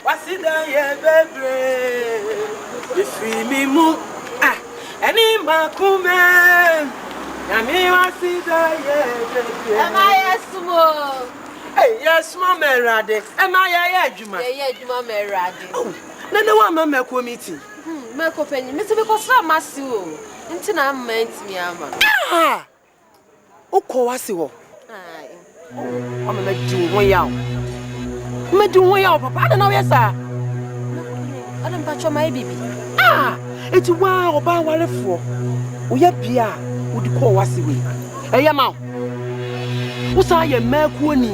wasi da ye bebre ifi mi mu ah eni makume Yami wasi da ye bebre Am I small? Hey yes ma merade am I adwuma Ye adwuma merade Nana wa ma meko meeting meko penyi me se be ko sra masi o nti na amant mi ama ah ukọ wasi wo ai o me du ho yawo me du ho yawo papa ada na wo yesa Adam pacho mai bibi ah eti wa oba warefo wo ya bia wo di ko wasi we eya ma wo sa ye meko ni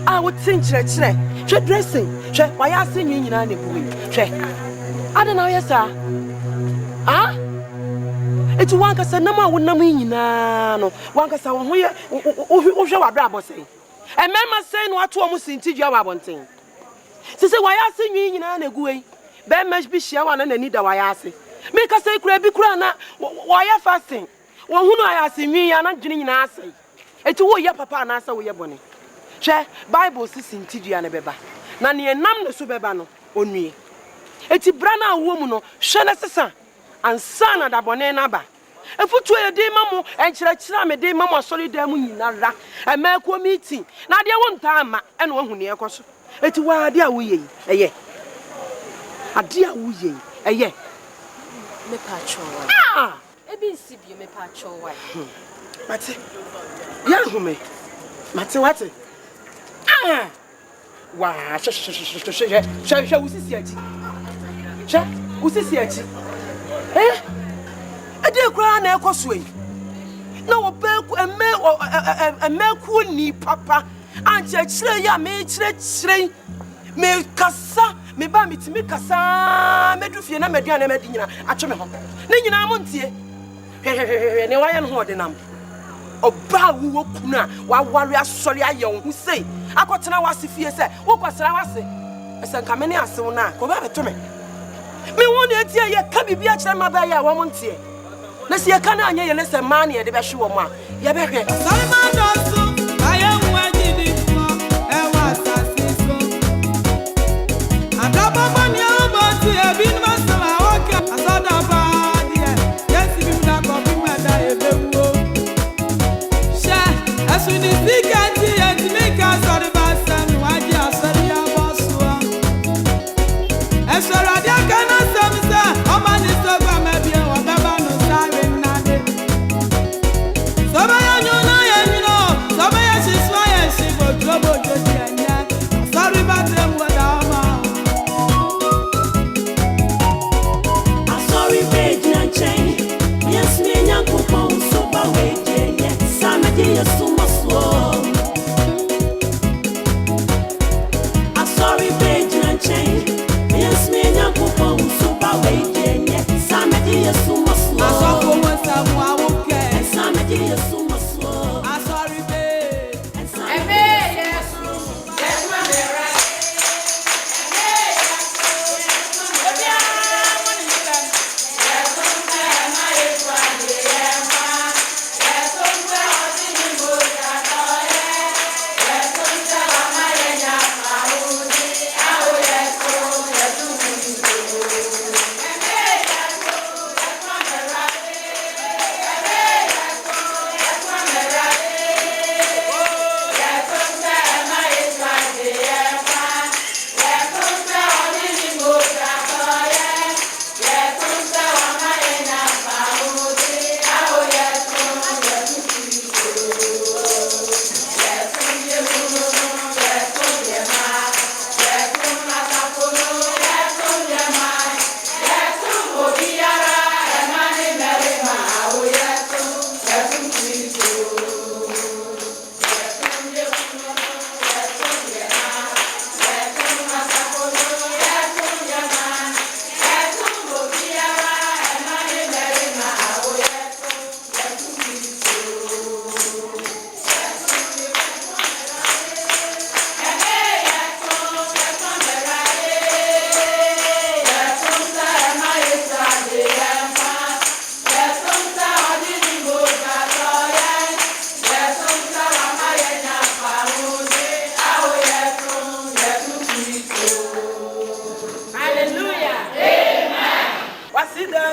ah wo tinkyerɛkyerɛ hwɛ dressing hwɛ wa ya se nyi nyina na buwe hwɛ ada na wo yesa ah eti wanka sa nam a wonam nyina no wanka sa wo ho ye wo hwɛ wa bra bɔsɛn emema sɛn no ato omo sintidua wa bonten sese wa ya se nyi nyina na guwe be mesh bi hia wa na nani da wa ya ase me ka sɛ kura bi kura na wa ya fasting wo hunu aya se nyi ya na dwene nyina ase eti wo ye papa na asa wo ye bone hwɛ bible si sintidua na beba na ne nam ne so beba no onue eti bra na wo mu no hwɛ na sesa ansa na da bone na ba efutu ye de mamu enkyerɛkyerɛ me de mamu asɔre da mu nyina ra emeko meeting na de wo nta ama ene wo hu ne ekoso eti wa de a wo ye eye ade a wo ye eye me pacho wa ah ebi nsi bi me pacho wa mate ya hu me mate wate ah wa she usisi aji she usisi aji ade kura na ekoso yi na wo beku emeku ni papa ankyerɛkyerɛ ya me kyerɛkyerɛ me kasa me ba mitimi kasa medu fie na maduane madi nyina atwe me ho ne nyina mo ntie ne wa ye no ho denam oba wo kuna wa ware asɔre aye wo hu sei akɔtena wase fie sɛ wo kɔsra wase ɛsɛnka me ne asew na ko ba beto me wo ne tie ye ka bibia kyerɛ ma ba ya wo mo ntie na si ye ka na anya ye ne sɛ ma ne ye de bɛhwe wo mo a ye bɛhwɛ So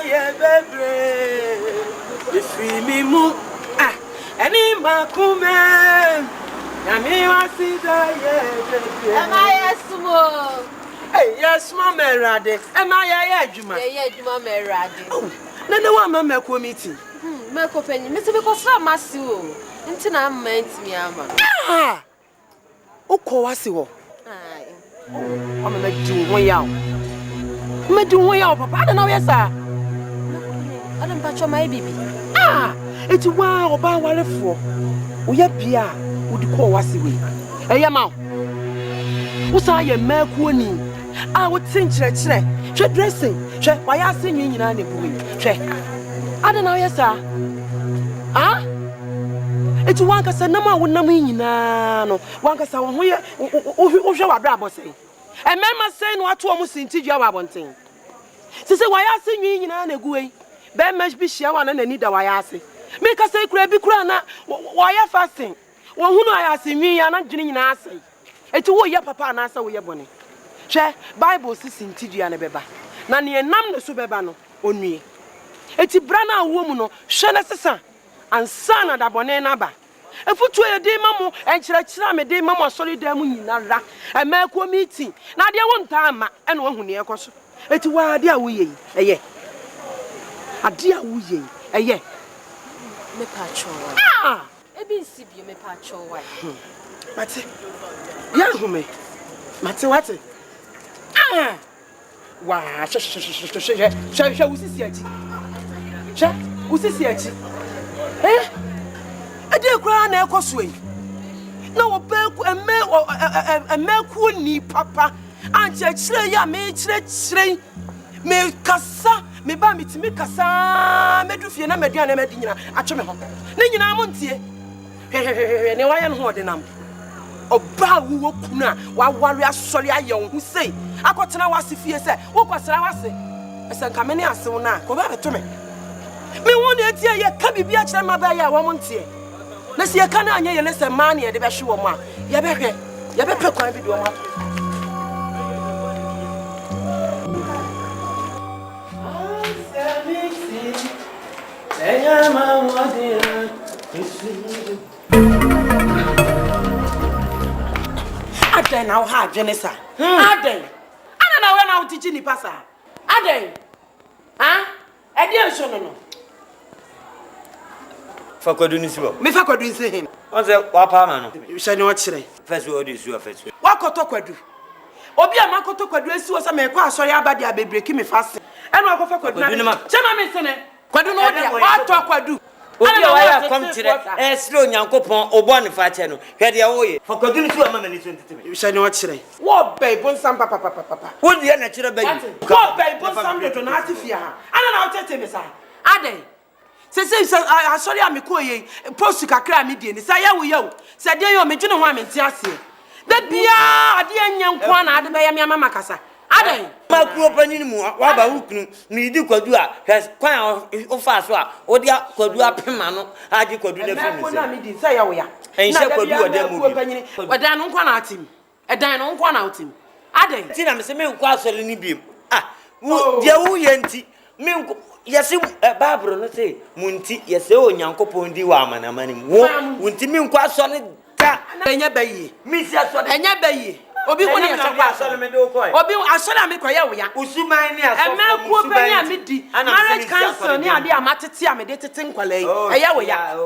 ye bebre. If me mu ah any makume. Yami wasida ye bebre. Am I small? Hey, yes, Mamma Rade. Am I a Juma? Yeah, Juma Merade. Oh, no one mamma meeting. Meko penny, Mr. Because Masu. Intina meant me, Amma. Ah! O Kowasiwo. I'm a do way out. I'm doing way out, Papa. I don't know, yes, sir. I don't patch on my baby. Ah! It's wow about what for. We are Pia, would call Wasiwi. Hey, Yama. What's I a Mercury? I would think, she dressing. Why I sing you in any boy? I don't know, yes, sir. Ah? It's one case, no more would not mean no. One case, I want you show a bravo say. And mamma saying what almost in Tija wanting. She said, why I sing you in any way? Ben must be sure one and need a why I say. Make us say, Crabby Crana, why I fasting? Well, who know I see me and not drinking answer. It's all your papa and answer with your bonnet. Che Bible says in Tija and a beba. Nanny and Nam the Subebano, on me. It's a brana woman, Shanasa. And son of the Bonenaba. If you try a day, mamma, and Chira me day, mamma, solid demon, and make a meeting. Now, there one time, and one who near Cos. It's why, dear, we a ye. A dear, we a ye. Me patrol. Ah! A been Sibu, me patrol. Matty, young me. Matty, what? Ah! Why, shall we see it? Shall we see it? Eh? I did cry an echo swing. No, a milk ni papa. And ya me me cassa, me bammy to me cassa, Medufiana Mediana Medina, at Chimham. Nina Montier. No, I am holding O Bawu Kuna, while warrior Solia young who say, I got to know what if you say, what was I say? I said, come in here, so now, come over to me. Me want to hear can be a chama by a woman. Let's see a cannon, you listen, money at the best show. Yabe, Yabe, can't be doing what. I now have Jenessa. I don't know when I'll teach you, Passa. Huh? I didn't show no. For Codunisibo. Me for could see him. What's a wapama? You shall not say. First word is your first. What could talk with you? Obia Makoto could dress you as a man, sorry about the baby breaking me fast. And I go for Codunima. Chama Missone. Quadruno, what talk would do? I come to the slow Yankopon or Bonifaciano. Had your way. For Codunisibo, Mamma, you shall not say. What babe, one some papa. What the natural baby? What babe, one some little Natifia. And I'll tell him, sir. Ade. Say, I sorry, I'm a coy, post to Kakra median. Say, I will you. Said, dear, you may do no one in Tiasi. That be a dear young one out of Mamma Cassa. Ade. My poor Panimo, Wabba, Nidu Codua has quite of fast, or the Codua Pimano, I did Codua Pimano. Say, oh, yeah. And she could do a demo, but then on one out him. A dine on one out him. Ade. Tina, Miss Milk, Quasolini beam. Ah, dear, who yanty. Milk. Yes, Barbara, let's say, Munti, yes, oh, Yanko Pondi Waman, a man, Munti Min quite solid. And your bay, Miss Yasson, and your bay. Obi woni asakwa asole do koi obi asole amekwa ya wo ya usuman ni asofo e me ku pe ni amidi marriage council ni ade amatete amede tete nkwala yi e ya wo ya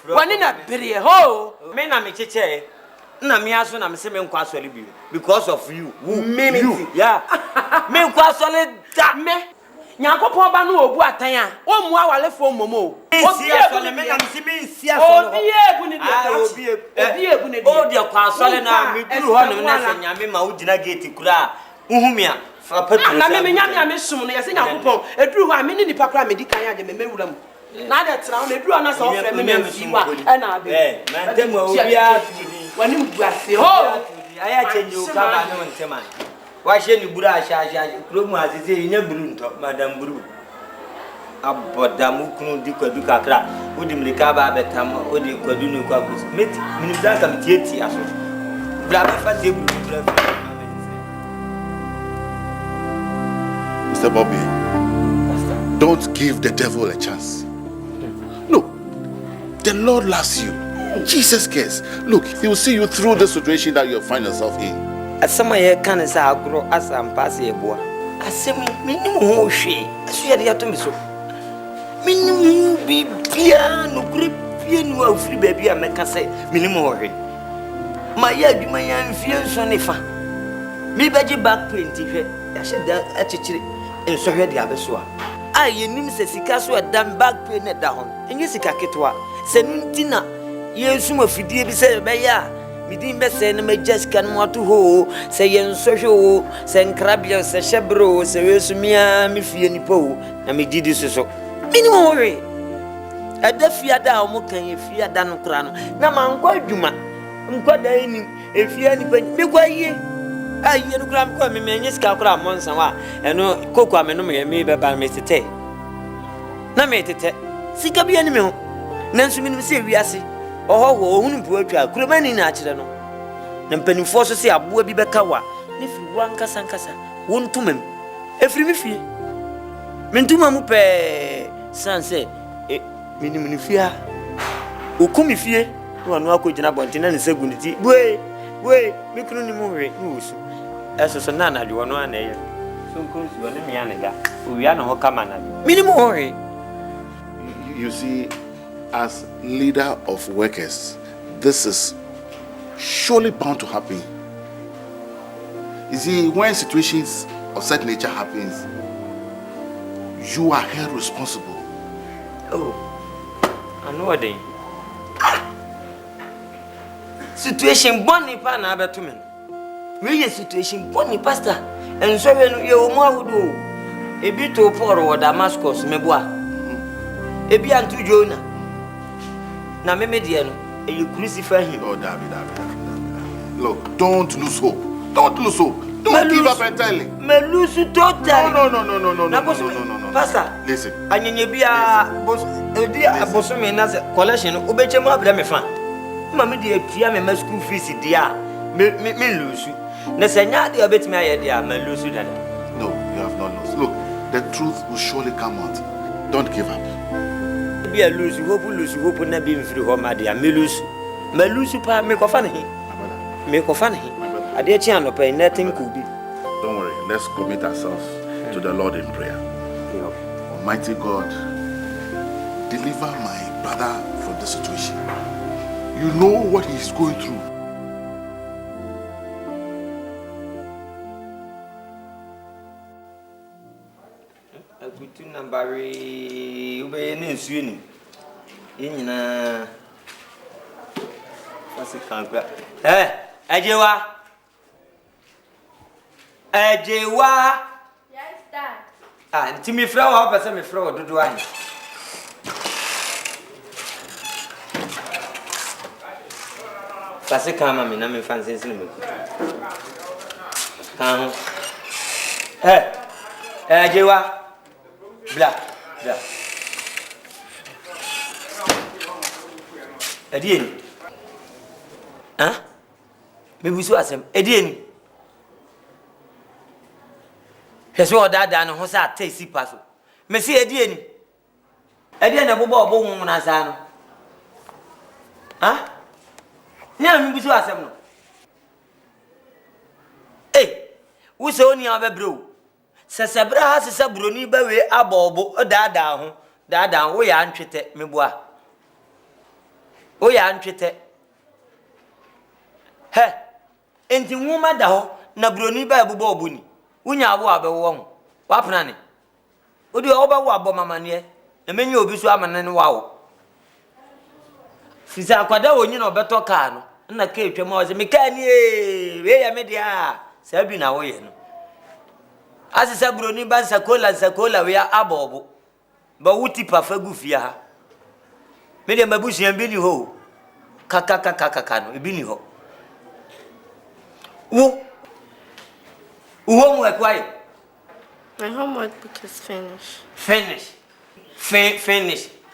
woni na bere ho me na me cheche na me aso na me se me nkwa asole bi because of you you yeah me nkwa asole da me Nyankopon ba no obu atan a o mu awalefo momo obi asole me na me se me nsi asole obi ebu ni obi ebu ni o de kwa asole na me duru ho no na se nyame ma ugina gate kura uhumia fa patu na me nyame amesum no yese Nyankopon eduru ho a me ni nipa kura me di kan age me mewura mu na de tra ho na eduru na so ofre me me fiwa e na abe man temu obi a wani mu ase ho aya change o ka ba no ntema wa she ni buru asha kromu azeze nya buru nto madam buru abodamu kunu di kwadu kakra odi mlika ba betam odi kwadu no kwa kus meti minimza kam tieti aso bra ba fa te buru bra Mr. Bobby. Pastor Don't give the devil a chance. Look, the Lord loves you. Jesus cares. Look, he will see you through the situation that you find yourself in. As some of you can say, I grow as I'm passing a boy. I say, minimum she. I swear they are to me so. Minimum be piano, grip, piano, free baby, I make a say, minimum. My yard, you may influence on if me badge back paint if I should actually and so here the Abeswa. I, you name says Sikaso at damn back paint down, and you see Kaketwa, Sentina, you assume of Fidi said, Baya, me didn't best send me just can want to ho, say yen social, send crabia, say Shabro, say Resumia, me fee any po, and me did this so. Minimum worry. At the Fiada, Mokan, if you are done crown. Now, I'm quite Juma. I'm quite dining if you any be quiet. I hear the gram coming, and yes, Calcra Monsawa, and no cocoa, and no me by Mr. Tay. Na made it. Seek up the enemy. Nancy, we say we are see. Oh, who poetry, Crumani natural. Then penny forces say a boy be Bekawa. If you want Casancasa, won't to him. Every me fear. Mentuma mupe, son say, minimum fear. Who come if ye? One walk with an abundant and security. Way, we couldn't move. As a nana, you are no one there. So close you are me and we are no come on. Minimum. You see, as leader of workers, this is surely bound to happen. You see, when situations of such nature happens, you are held responsible. Oh, I know what they. Situation bonny pan abetumen. We situation bonny pastor. And so when you more do a bit of poor or Damascus, meboa. A be unto Jonah. Now, Mediano, and you crucify him. Oh, David. Look, don't lose hope. Don't lose hope. Don't give up entirely. Me lose totally. No. Pastor, listen. And you be a bosom in as a collection, Obecham of them. Mamma, dear, Piam, my school fees, dear. Me lose you. Nesanya, the bit me idea, me lose you. No, you have not lost. Look, the truth will surely come out. Don't give up. Be a lose, you hope, never be free home, my dear. Me lose you, pa, make of funny. Make of funny. I dare channel pay nothing could be. Don't worry, let's commit ourselves to the Lord in prayer. Almighty God, deliver my brother from this situation. You know what he's going through. I put two number in swing. In what's it can't grab? Eh, Ajewa. Yes, Dad. Ah, Timmy Flower, but some flower do I. Passé quand même, mais fancy cinema. Quand Jewa, blah. Edieni. Hein? Mais vous soyez Edieni. Je suis au dada, on s'est taisé pas. Mais si Edieni. Edieni a bobo mon azano. Hein? Nya mi bisu asem no. Wo se oni abebro. Sesebra ha sesebro ni ba we abobo dada ho. Dada wo ya ntwete meboa. Wo ya ntwete. Enti nwoma da ho na broni ba bobo obuni. Unya abo abewo ho. Wa pena ne. Odi obawo abomamane na menye obi so amane ne wawo. Fisa akwada onyi na obeto ka no na ka etwa ma o se meka ni we ya me dia sabi na wo ye no asisa broni ba sakola we abobo ba wuti pa fagu fia ha me dia mabusia bi ni ho kaka no bi ni ho wo homework why my homework book is finish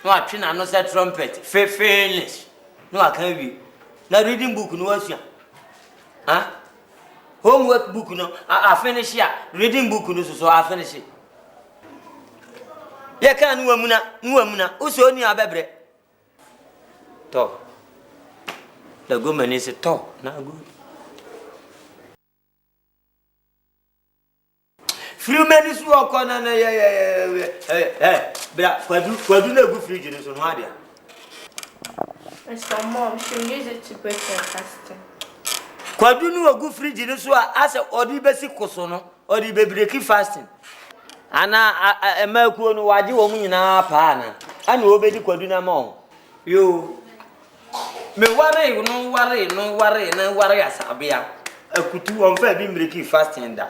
no atwe na no say trumpet finish no akan wi na reading book no asua homework book no I finish ya reading book no so I finish it Ya kan nuamuna uso ni abebre to da go mani se to na go free mani su okona na bra kwadu na go fridge ni so no ade Mr. Mom, she use it to break your fasting. kwadu no go fridge ni so ase odi besi koso no odi be break fasting ana emakuo no waje wo mu nyina pa na ana obedi kwadu na ma yo me ware asabia akutu on fa bi break fasting da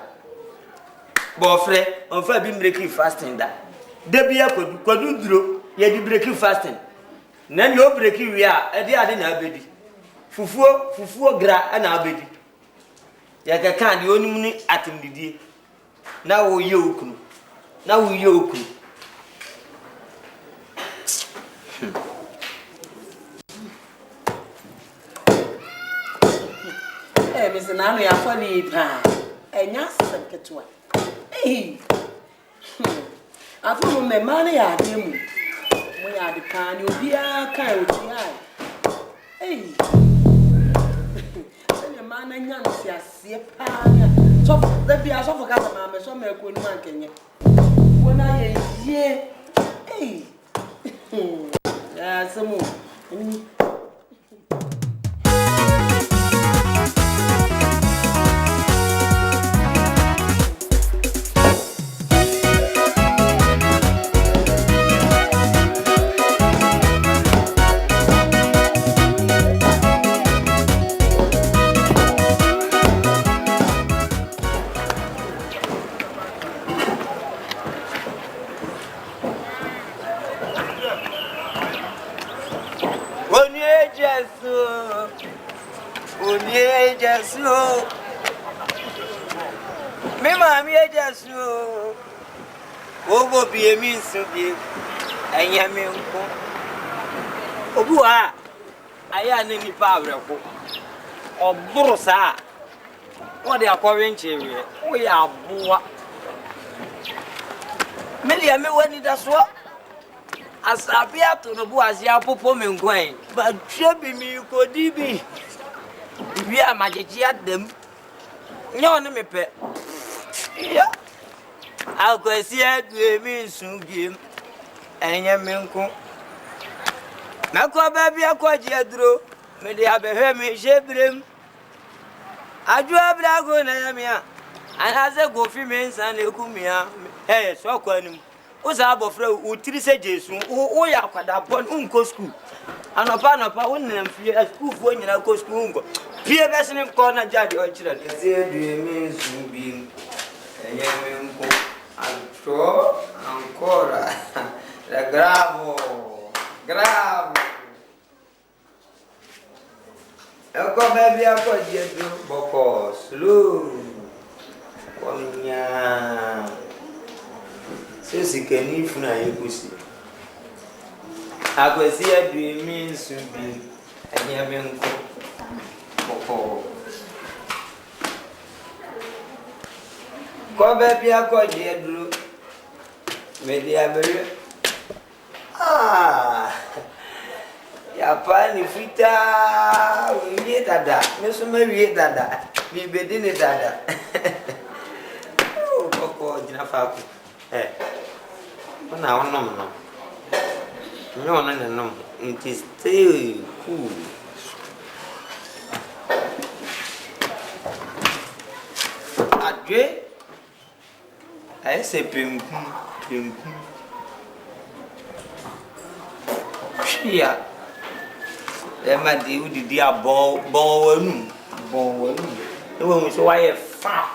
bofre on fa bi break fasting da debia kwadu duro ye di break fasting na ni o break wi a ade ade na abedi fufuo gra ana abedi ya ka kan di onim ni atimdidie na wo ye okunu Mr. Nano ya funny pa enya seketwa afu me mane ya demu mo ya de pa ni obi aka oti ai se mane nya nsiase pa ya so da bia so foka ma me so me ko ni man kenye wona ye ya semu Jesu me mami Jesu obo bi emi nsu bi anya me nko obu a aya na nipa abreko oburu sa o de akọwe nchewe o ya aboa me dia me wani da so asabia to no bu asia popo me nkwan ba twa bi mi kodi bi bi a majeji adem nyo ne mepe ya akwesi adu nsu biem enye me nko na ko ba bi akwaji aduro me de abehwe me jebrem aju abrago na ya me a anaze go fi me nsan na ekumia so kwanim uza abofra utiri se Jesu wo ya kwada bon unko school anopa wonnam fie school fo nyina ko school unko pie besne ko na jade o kira ze adu nsu biem enye me nko altro ancora gravo eko bebi akwaji edu boko slow konya sisi keni funa yekusi akwesi edu nsu bi enye me nko boko ko bebi akwaji edu medi abere ya pani fita wiye dada meso me wiye dada bi bedine dada koko jina fa ku ona onom no nyo no no nti stay cool adwe ai se pemku Shia ema di udidi abon wanu e wo so waye fa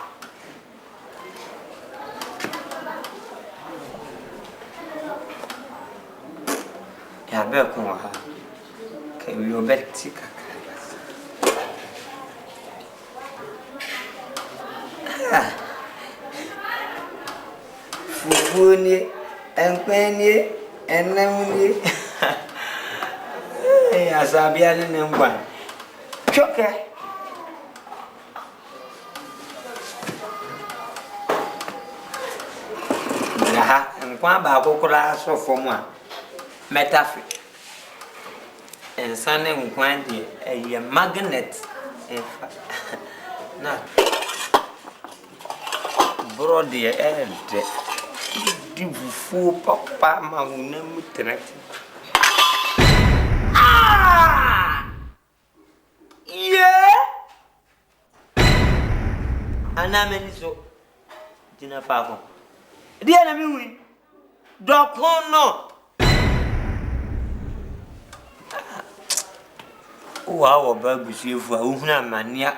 ya be ko ha ke wi obeti kaka fufuni enpeni enamuni asabia ne ngwan choke ya nkwa ba kokora so fom a metafi ensane nkwa de eye magnet na brody elde di fufu papa ma una mutenati yeah ana meniso dina pako dia na mi wi dokono wow babu shefu uhuna mania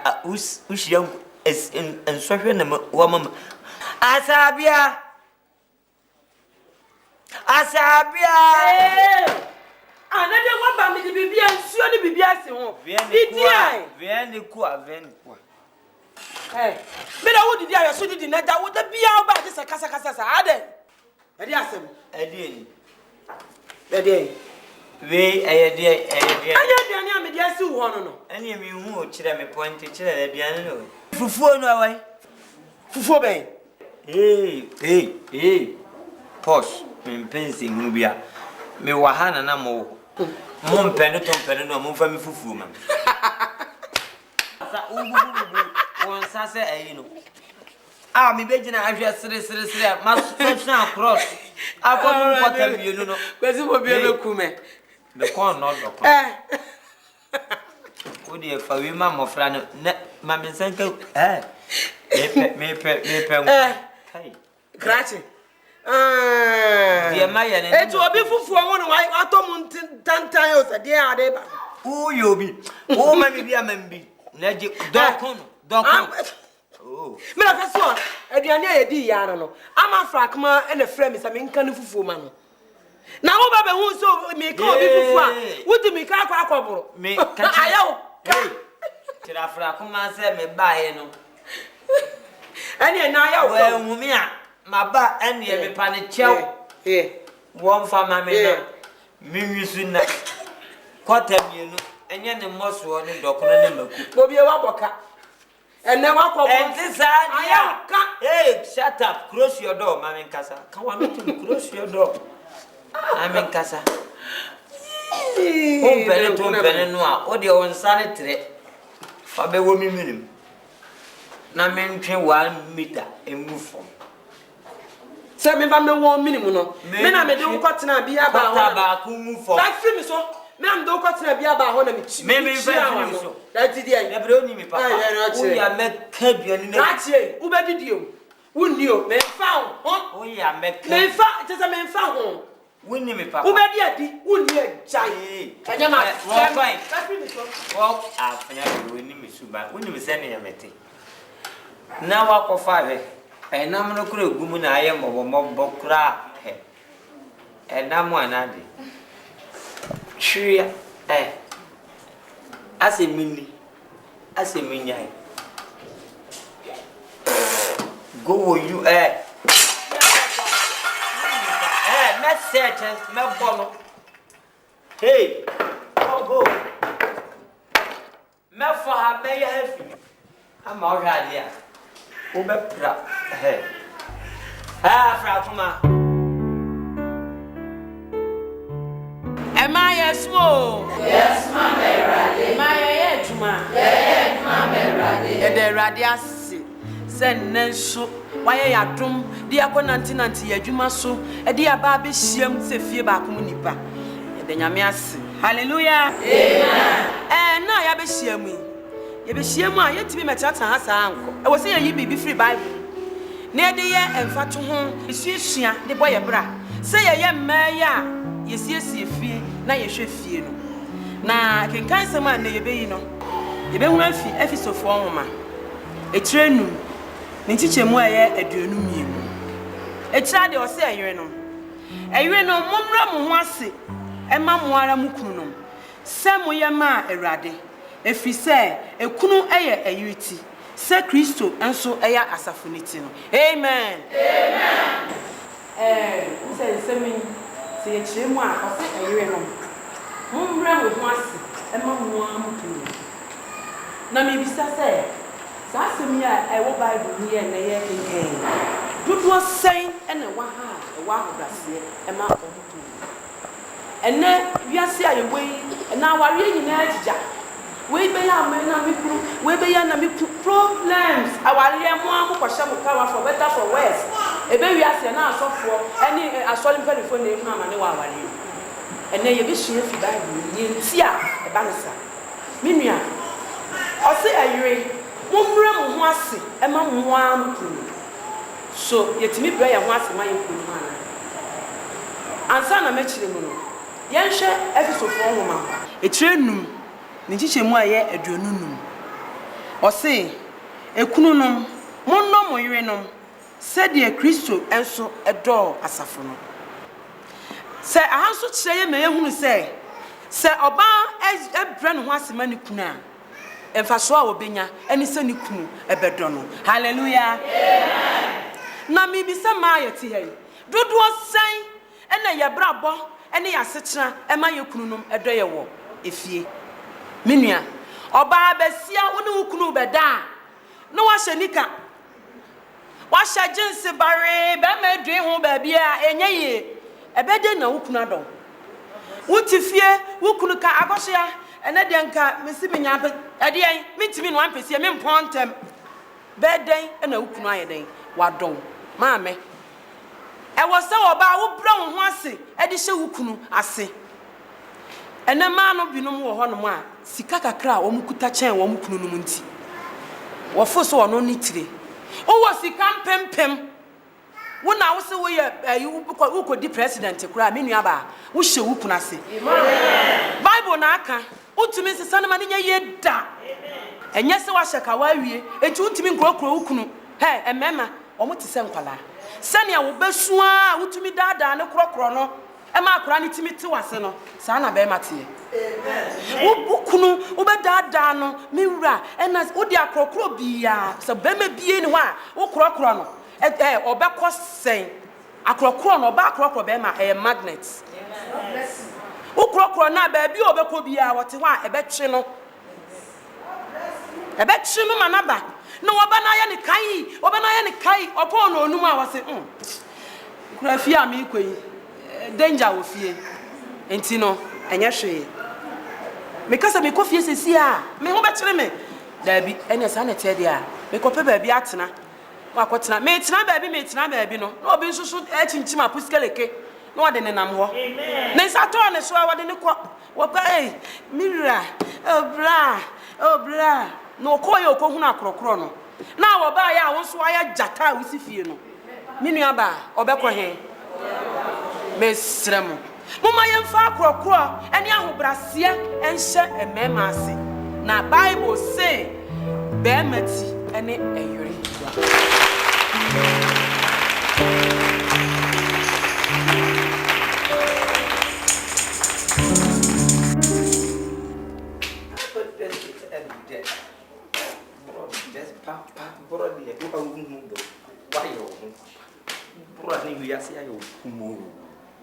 ushia enswahwe na wa mama asabia anade wa ba mi bibia nsuo ni bibia se ho vieni kwa me da wodi dia so didi na da wo da bia ba de kasa sa ade ade asem ade we aya aduane a me dia si wo no no ene mi hu o kire me point kire aduane no fufuo no awai fufuo ben posh mpenzi ngubia me wahana na mo mpendo to mpendo no mo fa me fufuo ma sa won sa se ayi no me begina ahwe sere ma so across akọ kwata mienu no kwesi mo bi ekume me kon no do ko odi fa wi ma mofra no ma me senka me pe kai krachi dia ma ya ne etu obi fufuo wo no atom tantan o se dia ade ba uyo bi o ma mi bia mambi na je dokon me na kaso aduane a yedi ya no ama frakma ene frɛ me sa me nka ne fufuo ma no na wo ba be hu so me ka obi fufuo a wodi me ka akɔboro me ka ayawo tira frakma se me bae no ene na ayawo we hu me a maba ene me pa ne chew won fa ma me na mi wisu na kwata mienu enye ne moso ne dokono ne maku obi e wa boka ene wa kwọ shut up, close your door, mama nkasa. Can we meet close your door? Mama nkasa. Ompene no a, o de on sane tre. Fa be wo mi minim. Na me ntwe 1 meter emu fom. Se me ba me 1 minim no. Me na me de nkotena bia ba ho. Ba ku mu fom. Ba fi mi so. Me am do kwatena bia ba ho na me chi. Me ba fi mi so. Da ti dia. E bro ni mi papa. O ya me ka duani na. Achie, u be didi o. Wunni o, me fa ho. O ya me ka. Me fa, tesa me fa ho. Wunni mi papa. U be di adi, wunni ejai. Kanya ma. Fine. Ba fi mi so. Wo afanya wunni mi suba. Wunni mi se ne ya mete. Na wa ko fa he. Enam no kura gumu na aye mobombo kura he. Enam anade. Chua asemini go you message me bono hey go me for ha me ya hafi ama o hade a o be pra hey fra kuma Yes, mo. Yes, ma merade. Ma ye juma. Yeah, ma merade. E de rade ase. Se nenso wa ye yadom de akonantinanti ya juma so e de aba be hyiam se fie ba kom nipa. E de nyame ase. Hallelujah. Amen. Na ya be hyiam yi. Ye be hyiam a ye tibi metata ha sa anko. E wo se ye yi bibi free bible. Na e de ye emfato ho esuesua de boye bra. Se ye mmaya yesiesie fie na yehwe fie no na kenkan sema na yebeyi no yebehu afi efisofo nwoma etrenu ntichemu aye aduonu mienu etra de ose ayere no momra mo ho ase ema mo ara mukunu no se mo ye ma awurade efi se ekunu eye ayiriti se Kristo enso eye asafoniti no amen se semi se ye chemu a ose ayere no momra mo ho ase ema mo ara mukunu na me bisa se sa asemi a ewo bible ni ye na ye kenken dodoɔ sɛn ɛna waha ɛwɔ ahobraseɛ ɛma ɔmoto ɛnɛ wiase a yɛwɔ yi ɛna awareɛ nyinaa gyigya wei bɛyɛ ama na me kuru wei bɛyɛ na me problems awareɛ mo a mokɔhyɛ mo kawa for better for worse ebe wiase na asɔfoɔ ɛne asɔre mpanimfoɔ na ehunu amane wɔ awareɛ ɛnɛ yɛbɛhyia fi Bible yɛ nti a ɛba ne sa me nua ɔse ayere mommrɛ mo ho ase ɛma mo a mo kuru so yɛtumi brɛ yɛn ho ase ma yɛ kuru ma ansa na mɛkyerɛ mu no yɛnhwɛ Efesofoɔ nwoma ɛkyerɛ num ne nkyekyɛ mu a yɛ aduonunum ɔse ekununom monnɔ mo yerenom sɛdeɛ Kristo enso ɛdɔɔ asafo no sɛ aha nso kyerɛ yɛ ma yɛhunu sɛ ɔbaa ɛbrɛ ne ho ase ma ne kunu a ɛmfaso a wɔbɛnya ɛne sɛ ne kunu ɛbɛdɔ no hallelujah na mibisa maa yɛte ha yi dodoɔ sɛn ɛna yɛbrabɔ ɛne yɛasetena ɛma yɛ kununom ɛdɔ yɛ wɔ efie menua ɔbaa bɛsia wo ne wo kunu bɛda a na wahyɛ nika wahyɛ jeans bare bɛma adue ho baabi a ɛnyɛ yie ɛbɛde na wo kunu adɔ wo ti fie wo kunu ka akɔhyia ɛnɛ deɛ nka mesi me nya ɛde yɛn mentimi no ampɛsie me mpɔn ntɛm bɛdɛn ɛna wo kunu ayɛ dɛn wadɔn maame ɛwɔ sɛ ɔbaa wo brɛ wo ho ase ɛde hyɛ wo kunu ase ɛnɛ maa no binom wɔ hɔ nom a sika kakra a wɔn kuta kyɛn wɔn kunu no mu nti wɔfo so ɔno ne tire wowɔ sika mpempem wo na wo se wo yɛ wo kɔdi president kora me nua ba wo hyɛ wo kunu ase Bible na aka wotumi sesa no ma ne nyɛ yɛ da ɛnyɛ sɛ wahyɛ ka wawie enti wotumi nkurokuro wo kunu ɛmɛma ɔmo te sɛ nkwala sɛnea wo bɛsua a wotumi daadaa ne korɔkorɔ no ɛma akora ne timi te wase no saa na bɛma teɛ wo kunu wo bɛdaadaa no me wura ɛna wo de akorɔkorɔ bia sɛ bɛma bie ne hɔ a wo korɔkorɔ no ɔbɛkɔ sɛn akorɔkorɔ no ɔba akorɔkorɔ bɛma ɛyɛ magnet wo korɔkorɔ na baabi a ɔbɛkɔ bia wɔte hɔ a ɛbɛtwe no manaba na wabana ya ne kai opo no onum a wase kura fie a me koyi danger wo fie enti no enye hwe me kasa me kofie sesi a me ho bɛkyere me daabi ene sa na tede a me kɔpɛ baabi atena wakɔtena me tena baabi no na obi nso so akyinkyima puskeleke na wade ne nam hɔ amen na nsa to ne so a wade ne kɔ wɔpa mirror obra no koye okohunu akrokro no na wo ba ya wo so aya jata wo si fie no me nua ba obekɔ he mesrem moma yemfa akrokro ene ahobrase enhye emema ase na Bible say be mati ene eyure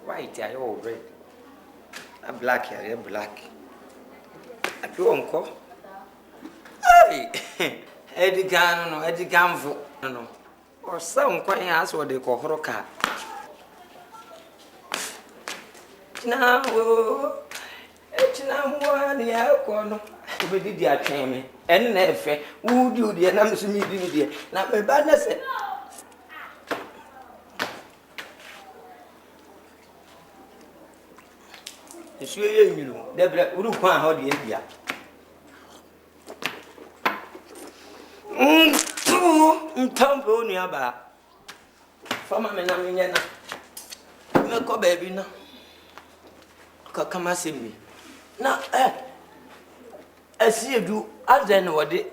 white are you red? A black are black. A pure uncle. Hey, Eddie Gamvo, no, or some quite ask what they call Horoka. Now, it's now one year corner. We did the academy, and never would you the announce me, dear. Not my badness. It's you know, Deborah would want how the India. Tumble nearby. From a man, milk or baby now. Come see me. Now, I see you do other than what they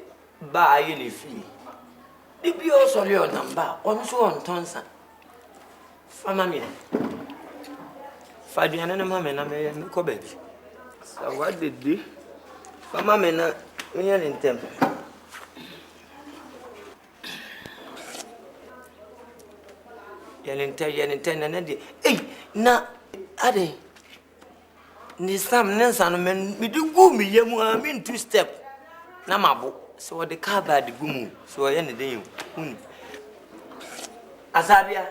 buy any fee. If you also your number, also on Tonson. From a minute. Fabian and mamma, and I go baby. So what did they? For mamma, me in temper. Yen and eh, na, Ade. Ni some Nansan men, we do go me, I mean 2 step. Namabo, so the car by the gumu, so I ended you. Asabia.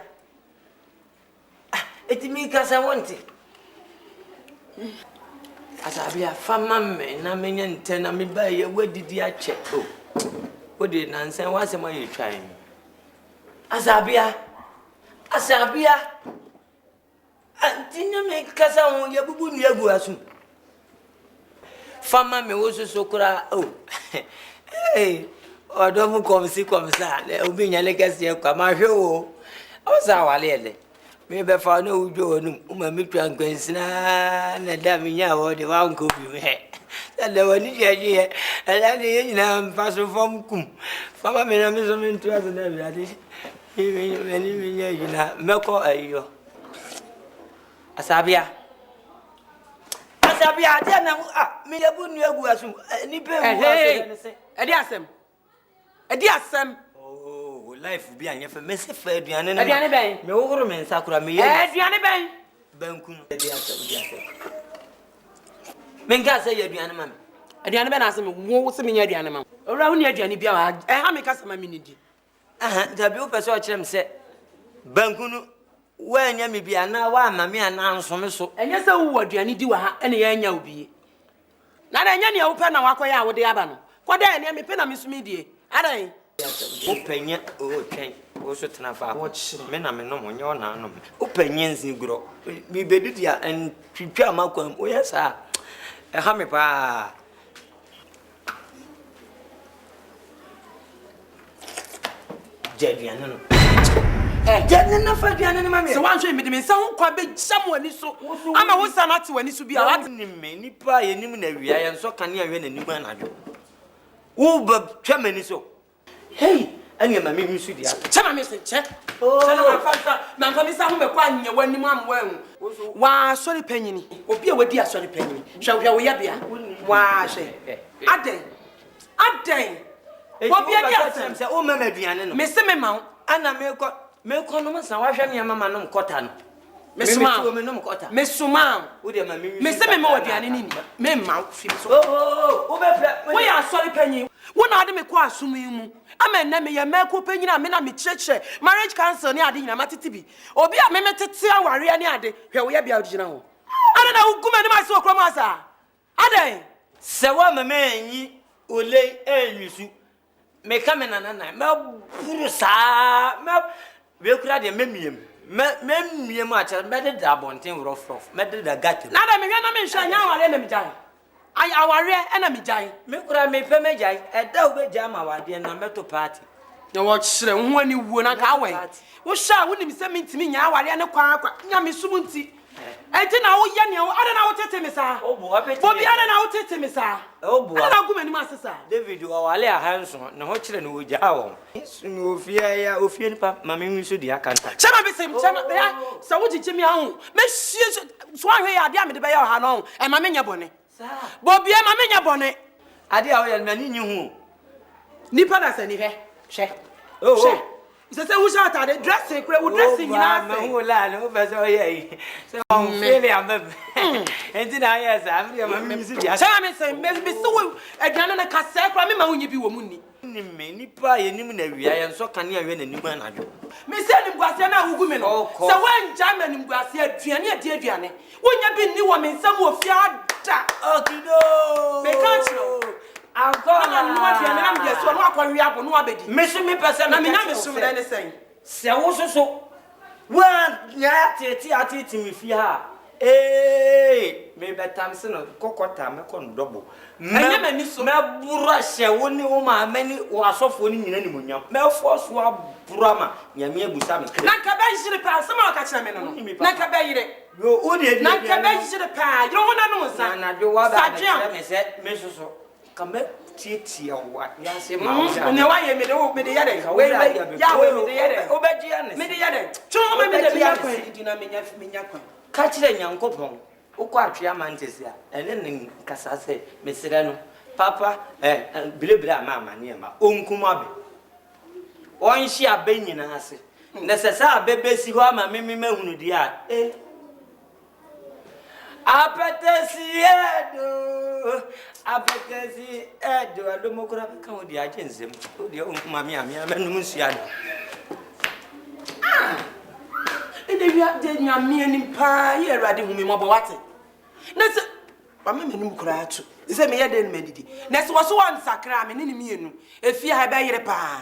Eti mi kasa wonti. Asabia fama me na menya nte na me ba ye wadidi ache. Oh. Odi na nsen wasem aye twan. Asabia. Antinya me kasa won ye bubu nu egu asu. Fama me wo so kura. Oh. Hey. Odomu komsa. Obi nya le kase kwa ma hwe o. O sa wale ele. Me be fa no ujo onum uma mi twan kwansina na da mi nya wo de wa nko bi me le woni jeje ala ne nyina mfaso fom kum fama me na me so me ntu aso na bi ade mi nya nyina meko ayo asabia de na me yabu nu agu asu ni be wu aso ne se edi asem life bi anya fa me se fa aduane ben me wogoro me nsakura me ye aduane ben banku no edi asem me nga se ye aduane ma me aduane ben asem wo se me nya aduane ma owura hu ni aduane bia wa ha me kasa ma me ni di dabi o pese o kirem se banku no wa anya me bia na wa ma me ana nso me so enye se wo aduane di wa ha ene ya anya obi na na enya ne wo pe na wakoya a wo de aba no koda ene me pe na me so me die adan Openya o twen o so tena fa me na me no mo nye ona no openya nsi gro mi bedidi a en twitwa amakwam o yesa e ha me pa jediana no jediana na fa diana ma me so wan so me de me nsa ho kwa be jam wani so ama wo sa na te wani so bia wat ni me ni pa ye nim na wia ye nso kane awe na nim anadwo wo ba twa mani so hey, and your mammy, Miss Sudia. Chama Miss Check. Oh, my family, some of the one you want well. Why, sorry, penny. Or be a dear, sorry, penny. Shall we have ya? Why, say, a day. What be a dear, oh, Mamma Diana, Mr. Memount, and I may call no master, why shall your mamma no cotton? Miss Mount, Miss Suman, would your mammy, Mr. Memo, Diana, Memount. Oh, we are sorry, penny. One ade me kwa asum yi mu amenne me ye meko panyina me na me cheche marriage council ni ade nyina matete bi obi a me metete aware ni ade hwe wo ye bia odgina ho ade na hukuma ni ma se okro ma sa ade se wa me anyi ole enwisu me ka me nana me buru sa me we kura de memiem memiem a che me de da bonten rough me de da gat na ade me hwe na me hwa nya aware na me jai I aware ena mi jai me kura me pe me jai e da wo be jama wade na meto party na wo kyere ho ani wuo na ka we wo sha wo nim se mentimi nya aware ne kwa nya me sum nti enti na wo ye ne wo ade na wo tete me sa obo apeti obi ade na wo tete me sa obo ade na guma ni ma sesa David wo wale a hanso na ho kyere no wo ja wo sumi ofie ni pa ma me nwiso di akanta chama be sem chama be ya sa wo jije mi ahun me hie so ahwe ya ade a me de be ya ha no e ma me nya bone Bobie ma menya bone ade a wo ye na ni hu nipa na se ni hwe hwe se hu sha atade dressing kure wo dressing nyina se hu la no be so ye se on feel am enti na ye sa am ma me misi dia chama me se me so wo aduane na ka se kura me ma wonyi bi wo mu ni me nipa ye nim na wia ye nso kane awe na nim anadwo me se nim guase na wugu me no se wan jama nim guase aduane aduane wonya bi ni wo me nsam wo fia da okido me can't know agora no aduane na me de so no akwa wi abo no abedi me so me pese na me nya me so me ne sen se wo so wa nya ati mi fi ha me betam se no kokota me kon double anya mani so me bura hye woni wo ma mani wo asofo ni nyina ni munyam me force wa bura ma nyame abusa me na ka ba yire pa se ma ka kira me no na ka ba yire yo o de na ka ba yire pa yire ho na no nsa na de wa ba me se me so ka me tietia wa ya se ma wo ne wa ye me de yare we ya we me de yare o ba ji ane me de yare chumo me de me yakwan di na me nyakwan ka kire nyankopon ukọ atwea mantesi a ene ne nkasa se mesere no papa bilebile ama amane ma onkum abe onhyi abe nyina ase na sesa abebesi ho ama meme mahunu di a apetesi edo adomokura ka odi agensem odi onkum ami amenum nsuado Ene wi de nyame anim pa ye awurade hu me mo bawate na se ba me menim kura atu se me ye de no madidi na se wo so wan sakra me ne mienu efie ha ba yire pa